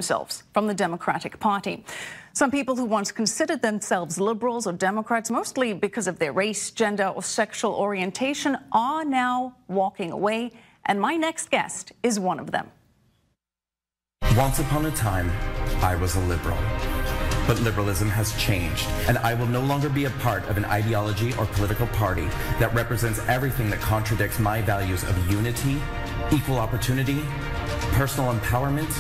themselves from the Democratic Party. Some people who once considered themselves liberals or Democrats, mostly because of their race, gender, or sexual orientation, are now walking away. And my next guest is one of them. Once upon a time, I was a liberal. But liberalism has changed, and I will no longer be a part of an ideology or political party that represents everything that contradicts my values of unity, equal opportunity, personal empowerment,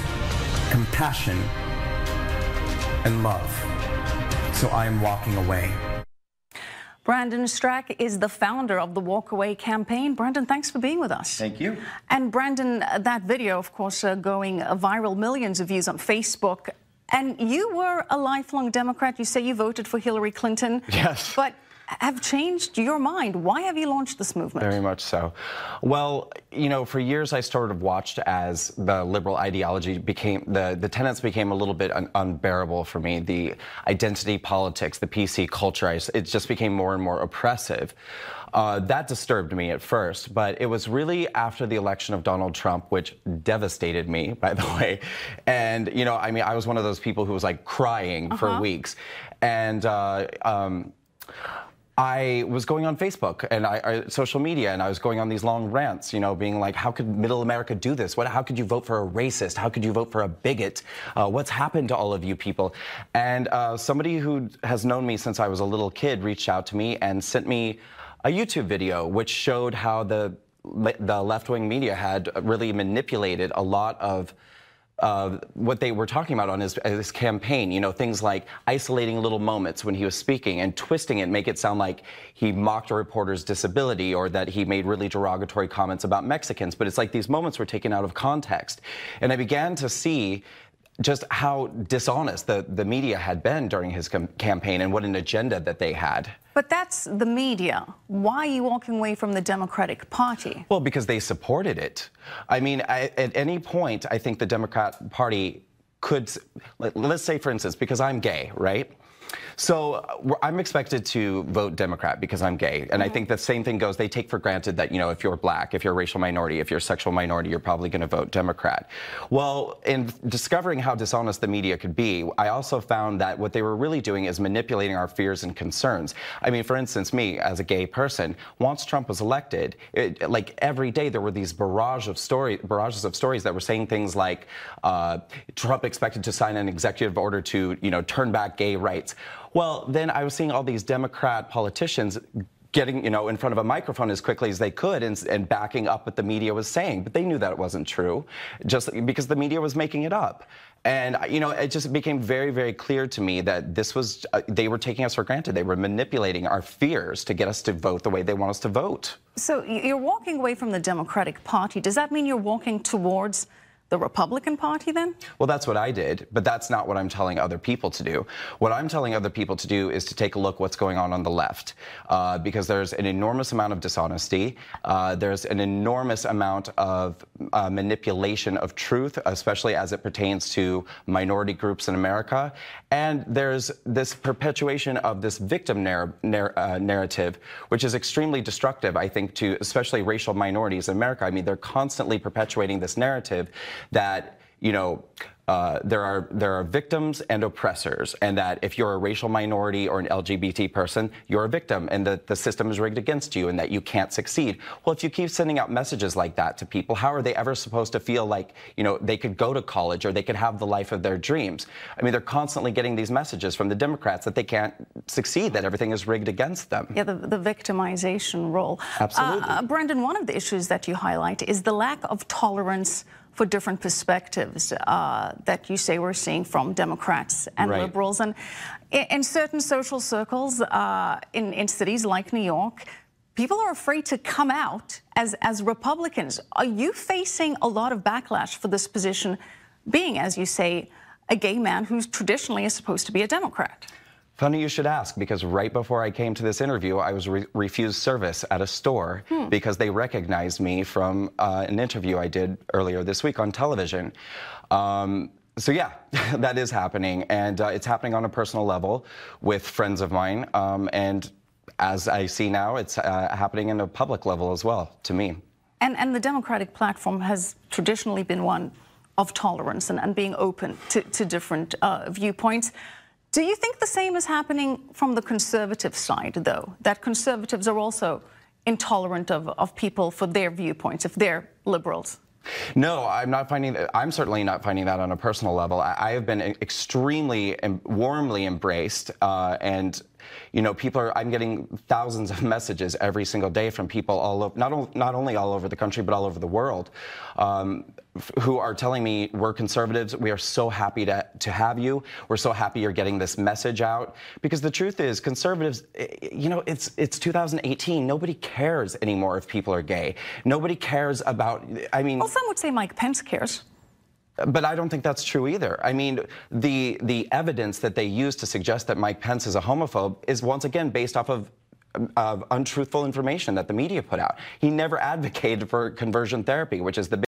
compassion, and love. So I am walking away. Brandon Straka is the founder of the Walkaway campaign. Brandon, thanks for being with us. Thank you. And Brandon, that video, of course, going viral, millions of views on Facebook. And you were a lifelong Democrat. You say you voted for Hillary Clinton. Yes. But have changed your mind. Why have you launched this movement? Very much so. Well, you know, for years I sort of watched as the liberal ideology became, the tenets became a little bit unbearable for me. The identity politics, the PC culture, it just became more and more oppressive. That disturbed me at first, but it was really after the election of Donald Trump, which devastated me, by the way. And, you know, I mean, I was one of those people who was like crying for weeks. And I was going on Facebook and social media, and I was going on these long rants, you know, being like, how could middle America do this? How could you vote for a racist? How could you vote for a bigot? What's happened to all of you people? And somebody who has known me since I was a little kid reached out to me and sent me a YouTube video which showed how the left-wing media had really manipulated a lot of what they were talking about on his campaign, you know, things like isolating little moments when he was speaking and twisting it, make it sound like he mocked a reporter's disability or that he made really derogatory comments about Mexicans. But it's like these moments were taken out of context. And I began to see just how dishonest the media had been during his campaign and what an agenda that they had. But that's the media. Why are you walking away from the Democratic Party? Well, because they supported it. I mean, at any point, I think the Democrat Party could, let's say, for instance, because I'm gay, right? So I'm expected to vote Democrat because I'm gay. And I think the same thing goes. They take for granted that, you know, if you're black, if you're a racial minority, if you're a sexual minority, you're probably going to vote Democrat. Well, in discovering how dishonest the media could be, I also found that what they were really doing is manipulating our fears and concerns. I mean, for instance, me as a gay person, once Trump was elected, like every day there were these barrages of stories that were saying things like Trump expected to sign an executive order to, you know, turn back gay rights. Well, then I was seeing all these Democrat politicians getting, you know, in front of a microphone as quickly as they could and backing up what the media was saying. But they knew that it wasn't true, just because the media was making it up. And, you know, it just became very, very clear to me that this was, they were taking us for granted. They were manipulating our fears to get us to vote the way they want us to vote. So you're walking away from the Democratic Party. Does that mean you're walking towards the Republican Party then? Well, that's what I did, but that's not what I'm telling other people to do. What I'm telling other people to do is to take a look what's going on the left, because there's an enormous amount of dishonesty. There's an enormous amount of manipulation of truth, especially as it pertains to minority groups in America. And there's this perpetuation of this victim narrative, which is extremely destructive, I think, to especially racial minorities in America. I mean, they're constantly perpetuating this narrative that, you know, there are victims and oppressors, and that if you're a racial minority or an LGBT person, you're a victim, and that the system is rigged against you and that you can't succeed. Well, if you keep sending out messages like that to people, how are they ever supposed to feel like, you know, they could go to college or they could have the life of their dreams? I mean, they're constantly getting these messages from the Democrats that they can't succeed, that everything is rigged against them. Yeah, the victimization role. Absolutely. Brandon, one of the issues that you highlight is the lack of tolerance for different perspectives that you say we're seeing from Democrats and liberals. And in certain social circles in cities like New York, people are afraid to come out as Republicans. Are you facing a lot of backlash for this position, being, as you say, a gay man who traditionally is supposed to be a Democrat? Funny you should ask, because right before I came to this interview, I was refused service at a store because they recognized me from an interview I did earlier this week on television. So yeah, that is happening, and it's happening on a personal level with friends of mine, and as I see now, it's happening in a public level as well, to me. And the Democratic platform has traditionally been one of tolerance and being open to different viewpoints. Do you think the same is happening from the conservative side, though, that conservatives are also intolerant of people for their viewpoints, if they're liberals? No, I'm certainly not finding that on a personal level. I have been extremely and warmly embraced, and I'm getting thousands of messages every single day from people all over, not only all over the country, but all over the world, who are telling me, we're conservatives, we are so happy to have you, we're so happy you're getting this message out. Because the truth is, conservatives, it's 2018, nobody cares anymore if people are gay. Nobody cares about, Well, some would say Mike Pence cares. But I don't think that's true either. I mean, the evidence that they use to suggest that Mike Pence is a homophobe is once again based off of untruthful information that the media put out. He never advocated for conversion therapy, which is the